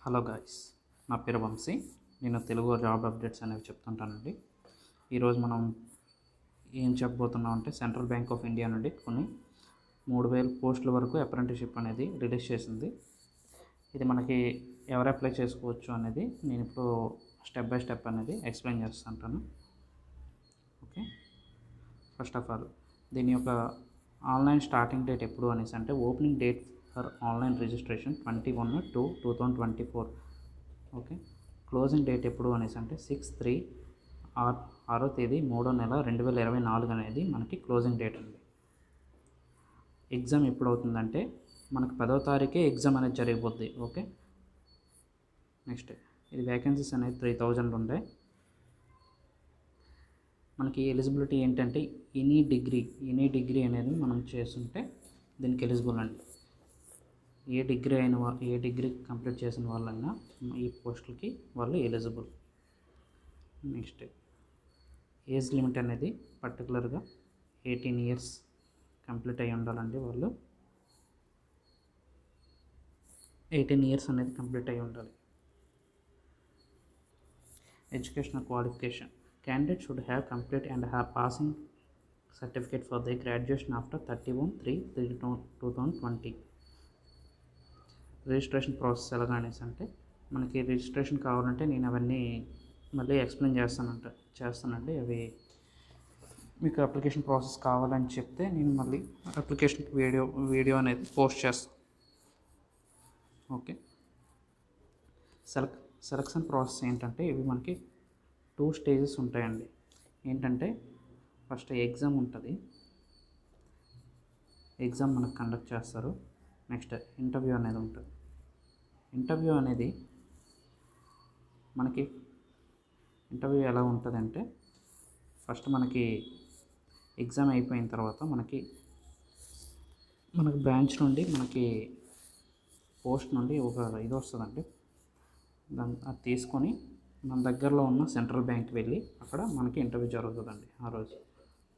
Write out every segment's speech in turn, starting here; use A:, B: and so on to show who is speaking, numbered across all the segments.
A: Hello guys, నా పేరు వంశీ. నేను తెలుగు జాబ్ అప్డేట్స్ అనేవి చెప్తుంటానండి. ఈరోజు మనం ఏం చెప్పబోతున్నాం అంటే సెంట్రల్ బ్యాంక్ ఆఫ్ ఇండియా నుండి కొన్ని 3000 పోస్టుల వరకు అప్రెంటిస్షిప్ అనేది రిలీజ్ చేసింది. ఇది మనకి ఎవరు అప్లై చేసుకోవచ్చు అనేది నేను ఇప్పుడు స్టెప్ బై స్టెప్ అనేది ఎక్స్ప్లెయిన్ చేస్తుంటాను. ఓకే, ఫస్ట్ ఆఫ్ ఆల్ దీని యొక్క ఆన్లైన్ స్టార్టింగ్ డేట్ ఎప్పుడు అనేసి అంటే opening date for online registration 21/2/2024. Okay, closing date ఎప్పుడు అనేసి అంటే 6/3 6వ తేదీ 3వ నెల 2024 అనేది మనకి క్లోజింగ్ డేట్ అండి. ఎగ్జామ్ ఎప్పుడు అవుతుందంటే మనకి 10వ తారీఖే ఎగ్జామ్ అనేది జరిగిపోద్ది. ఓకే, నెక్స్ట్ ఇది వేకెన్సీస్ అనేది 3000 ఉంటాయి. మనకి ఎలిజిబిలిటీ ఏంటంటే ఎనీ డిగ్రీ అనేది మనం చేస్తుంటే దీనికి ఎలిజిబుల్ అండి. ఏ డిగ్రీ కంప్లీట్ చేసిన వాళ్ళైనా ఈ పోస్టులకి వాళ్ళు ఎలిజిబుల్. నెక్స్ట్ ఏజ్ లిమిట్ అనేది పర్టికులర్గా 18 ఇయర్స్ కంప్లీట్ అయి ఉండాలండి. వాళ్ళు 18 ఇయర్స్ అనేది కంప్లీట్ అయి ఉండాలి. Educational qualification candidate should have complete and have passing certificate for their graduation after 31/3/2020. Registration process ఎలాగనేసి అంటే మనకి రిజిస్ట్రేషన్ కావాలంటే నేను అవన్నీ మళ్ళీ ఎక్స్ప్లెయిన్ చేస్తానండి. అవి మీకు అప్లికేషన్ ప్రాసెస్ కావాలని చెప్తే నేను మళ్ళీ అప్లికేషన్ వీడియో అనేది పోస్ట్ చేస్తాను. ఓకే, సెలక్షన్ ప్రాసెస్ ఏంటంటే ఇవి మనకి 2 స్టేజెస్ ఉంటాయండి. ఏంటంటే ఫస్ట్ ఎగ్జామ్ ఉంటుంది. ఎగ్జామ్ మనకు కండక్ట్ చేస్తారు. నెక్స్ట్ ఇంటర్వ్యూ అనేది ఉంటుంది. ఇంటర్వ్యూ అనేది మనకి ఎలా ఉంటుందంటే ఫస్ట్ మనకి ఎగ్జామ్ అయిపోయిన తర్వాత మనకి బ్రాంచ్ నుండి మనకి పోస్ట్ నుండి ఒక ఇది వస్తుందండి. అది తీసుకొని మన దగ్గరలో ఉన్న సెంట్రల్ బ్యాంక్కి వెళ్ళి అక్కడ మనకి ఇంటర్వ్యూ జరుగుతుందండి ఆ రోజు.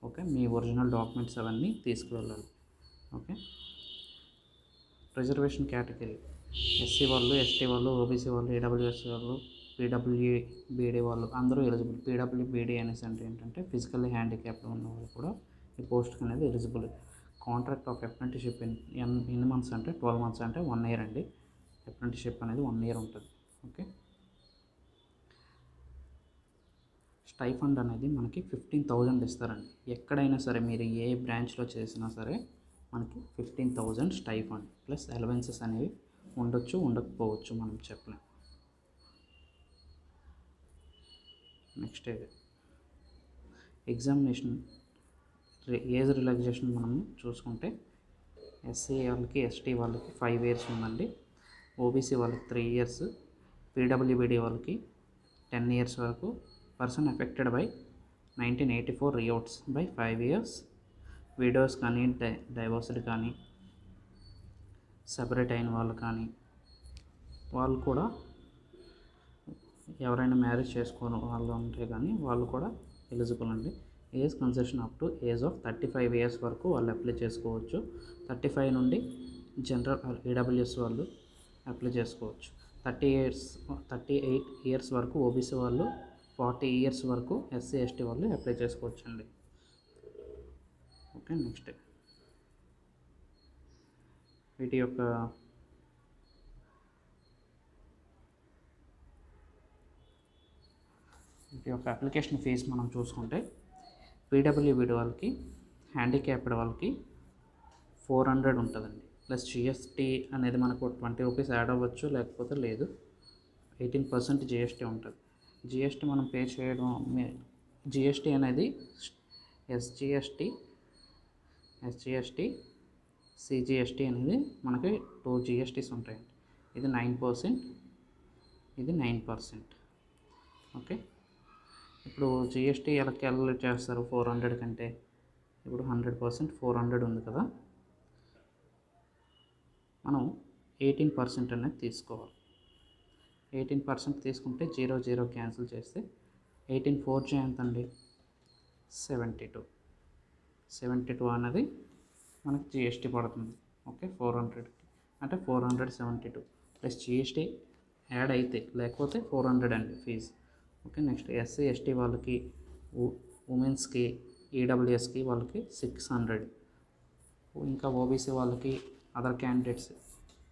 A: ఓకే, మీ ఒరిజినల్ డాక్యుమెంట్స్ అవన్నీ తీసుకువెళ్ళాలి. ఓకే, రిజర్వేషన్ కేటగిరీ ఎస్సీ వాళ్ళు, ఎస్టీ వాళ్ళు, ఓబీసీ వాళ్ళు, ఈడబ్ల్యూఎస్ వాళ్ళు, పీడబ్ల్యూబీడీ వాళ్ళు అందరూ ఎలిజిబుల్. పీడబ్ల్యూబీడీ అనేసి అంటే ఏంటంటే ఫిజికల్లీ హ్యాండిక్యాప్డ్ ఉన్న వాళ్ళు కూడా ఈ పోస్ట్కి అనేది ఎలిజిబుల్. కాంట్రాక్ట్ ఆఫ్ అప్రెంటిస్షిప్ ఎన్ని మంత్స్ అంటే 12 మంత్స్ అంటే 1 ఇయర్ అండి. అప్రెంటిస్షిప్ అనేది 1 ఇయర్ ఉంటుంది. ఓకే, స్టైఫండ్ అనేది మనకి 15,000 ఇస్తారండి. ఎక్కడైనా సరే మీరు ఏ బ్రాంచ్లో చేసినా సరే మనకి 15,000 స్టైఫండ్ ప్లస్ అలవెన్సెస్ అనేవి ఉండొచ్చు, ఉండకపోవచ్చు, మనం చెప్పలేం. నెక్స్ట్ ఎగ్జామినేషన్ ఏజ్ రిలాక్సేషన్ మనం చూసుకుంటే ఎస్సీ వాళ్ళకి, ఎస్టీ వాళ్ళకి 5 ఇయర్స్ ఉందండి. ఓబీసీ వాళ్ళకి 3 ఇయర్స్, పీడబ్ల్యూబీడీ వాళ్ళకి 10 ఇయర్స్ వరకు. Person affected by 1984 riots by 5 years. Widows కానీ, డైవోర్స్డ్ కానీ, సెపరేట్ అయిన వాళ్ళు కానీ వాళ్ళు కూడా ఎవరైనా మ్యారేజ్ చేసుకోని వాళ్ళు ఉంటే కానీ వాళ్ళు కూడా ఎలిజిబుల్ అండి. Age concession up to age of 35 years వరకు వాళ్ళు అప్లై చేసుకోవచ్చు. 35 నుండి జనరల్ ఈడబ్ల్యూఎస్ వాళ్ళు అప్లై చేసుకోవచ్చు. 38 ఇయర్స్ వరకు ఓబీసీ వాళ్ళు, 40 ఇయర్స్ వరకు ఎస్సీ ఎస్టీ వాళ్ళు అప్లై చేసుకోవచ్చు అండి. ఓకే, నెక్స్ట్ వీటి యొక్క అప్లికేషన్ ఫీజు మనం చూసుకుంటే పీడబ్ల్యూబీడీ వాళ్ళకి, హ్యాండిక్యాప్డ్ వాళ్ళకి 400 ఉంటుందండి. ప్లస్ జిఎస్టీ అనేది మనకు 20 రూపీస్ యాడ్ అవ్వచ్చు, లేకపోతే లేదు. 18% జిఎస్టీ ఉంటుంది. జిఎస్టీ మనం పే చేయడం, జిఎస్టీ అనేది ఎస్జిఎస్టీ, సిజిఎస్టీ అనేది మనకి 2 జిఎస్టీస్ ఉంటాయండి. ఇది 9%, ఇది 9%. ఓకే, ఇప్పుడు జిఎస్టీ ఎలా క్యాలిక్యులేట్ చేస్తారు 400 కంటే? ఇప్పుడు 100% 400 ఉంది కదా, మనం 18% అనేది తీసుకోవాలి. 18% తీసుకుంటే 0 క్యాన్సిల్ చేస్తే 18 4 ఎంత అండి? 72 అనేది మనకి జిఎస్టీ పడుతుంది. ఓకే, 400 అంటే 472 ప్లస్ జిఎస్టీ యాడ్ అయితే, లేకపోతే 400 అండి fees. Okay, next SC ST వాళ్ళకి, ఉమెన్స్కి, ఈడబ్ల్యూఎస్కి వాళ్ళకి 600. ఇంకా ఓబీసీ వాళ్ళకి, అదర్ క్యాండిడేట్స్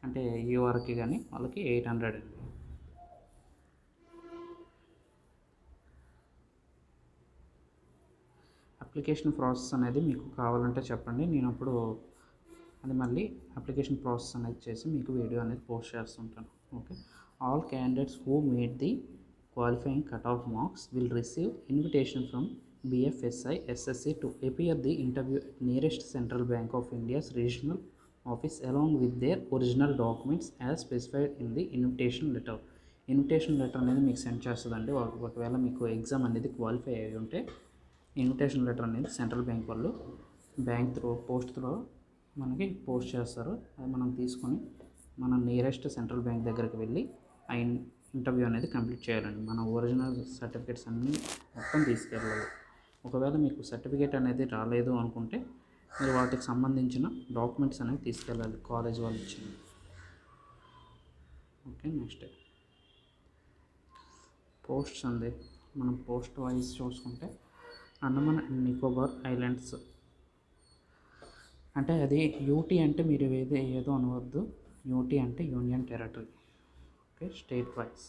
A: అంటే యూఆర్కి కానీ వాళ్ళకి 800 అండి. అప్లికేషన్ ప్రాసెస్ అనేది మీకు కావాలంటే చెప్పండి, నేను అప్పుడు అది మళ్ళీ అప్లికేషన్ ప్రాసెస్ అనేది చేసి మీకు వీడియో అనేది పోస్ట్ చేస్తుంటాను. Okay, all candidates who meet the qualifying cutoff marks will receive invitation from BFSI SSC to appear the interview at nearest Central Bank of India's regional office along with their original documents as specified in the invitation letter. Invitation letter అనేది మీకు send చేస్తుందండి. ఒకవేళ మీకు exam అనేది qualify అయ్యి ఉంటే invitation letter అనేది central bank వాళ్ళు బ్యాంక్ త్రూ పోస్ట్ త్రూ మనకి పోస్ట్ చేస్తారు. అది మనం తీసుకొని మన నియరెస్ట్ సెంట్రల్ బ్యాంక్ దగ్గరికి వెళ్ళి ఆ ఇంటర్వ్యూ అనేది కంప్లీట్ చేయాలండి. మన ఒరిజినల్ సర్టిఫికేట్స్ అన్నీ మొత్తం తీసుకెళ్ళాలి. ఒకవేళ మీకు సర్టిఫికేట్ అనేది రాలేదు అనుకుంటే మీరు వాటికి సంబంధించిన డాక్యుమెంట్స్ అనేవి తీసుకెళ్ళాలి, కాలేజ్ వాళ్ళు ఇచ్చిన. ఓకే, నెక్స్ట్ పోస్ట్స్ అండి. మనం పోస్ట్ వైజ్ చూసుకుంటే అండమాన్ అండ్ నికోబార్ ఐలాండ్స్ అంటే అది యూటీ అంటే మీరు ఏదో అనవద్దు. యూటీ అంటే union territory. Okay, state wise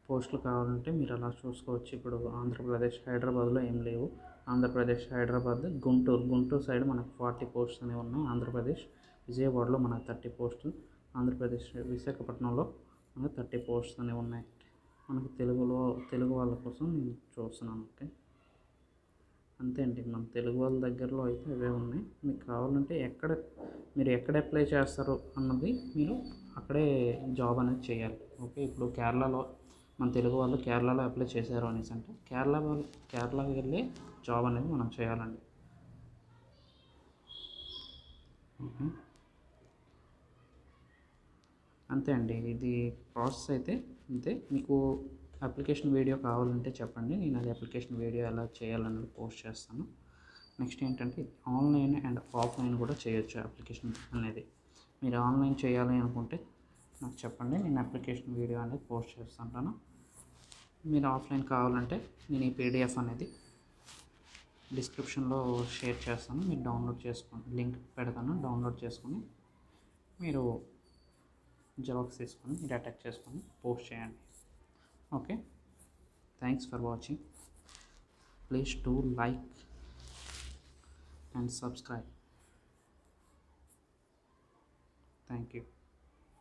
A: పోస్టులు కావాలంటే మీరు అలా చూసుకోవచ్చు. ఇప్పుడు ఆంధ్రప్రదేశ్ హైదరాబాద్లో ఏం లేవు. ఆంధ్రప్రదేశ్ హైదరాబాద్, గుంటూరు సైడ్ మనకు 40 పోస్ట్స్ అనేవి ఉన్నాయి. ఆంధ్రప్రదేశ్ విజయవాడలో మనకు 30 పోస్టులు, ఆంధ్రప్రదేశ్ విశాఖపట్నంలో మనకు 30 పోస్ట్స్ అనేవి ఉన్నాయి. మనకు తెలుగు వాళ్ళ కోసం నేను చూస్తున్నాను. ఓకే, అంతే అండి. మన తెలుగు వాళ్ళ దగ్గరలో అయితే అవే ఉన్నాయి. మీకు కావాలంటే మీరు ఎక్కడ అప్లై చేస్తారు అన్నది మీరు అక్కడే జాబ్ అనేది చేయాలి. ఓకే, ఇప్పుడు కేరళలో మన తెలుగు వాళ్ళు కేరళలో అప్లై చేశారు అనేసి అంటే కేరళకి వెళ్ళి జాబ్ అనేది మనం చేయాలండి. ఓకే, అంతే అండి. ఇది ప్రాసెస్ అయితే అంతే. మీకు అప్లికేషన్ వీడియో కావాలంటే చెప్పండి, నేను అది అప్లికేషన్ వీడియో ఎలా చేయాలన్నది పోస్ట్ చేస్తాను. నెక్స్ట్ ఏంటంటే ఆన్లైన్ అండ్ ఆఫ్లైన్ కూడా చేయొచ్చు అప్లికేషన్ అనేది. మీరు ఆన్లైన్ చేయాలి అనుకుంటే నాకు చెప్పండి, నేను అప్లికేషన్ వీడియో అనేది పోస్ట్ చేస్తుంటాను. మీరు ఆఫ్లైన్ కావాలంటే నేను ఈ పీడిఎఫ్ అనేది డిస్క్రిప్షన్లో షేర్ చేస్తాను. మీరు డౌన్లోడ్ చేసుకోండి, లింక్ పెడతాను, డౌన్లోడ్ చేసుకొని మీరు జెరాక్స్ తీసుకొని మీరు అటాచ్ చేసుకొని పోస్ట్ చేయండి. Okay, thanks for watching. Please do like and subscribe. Thank you.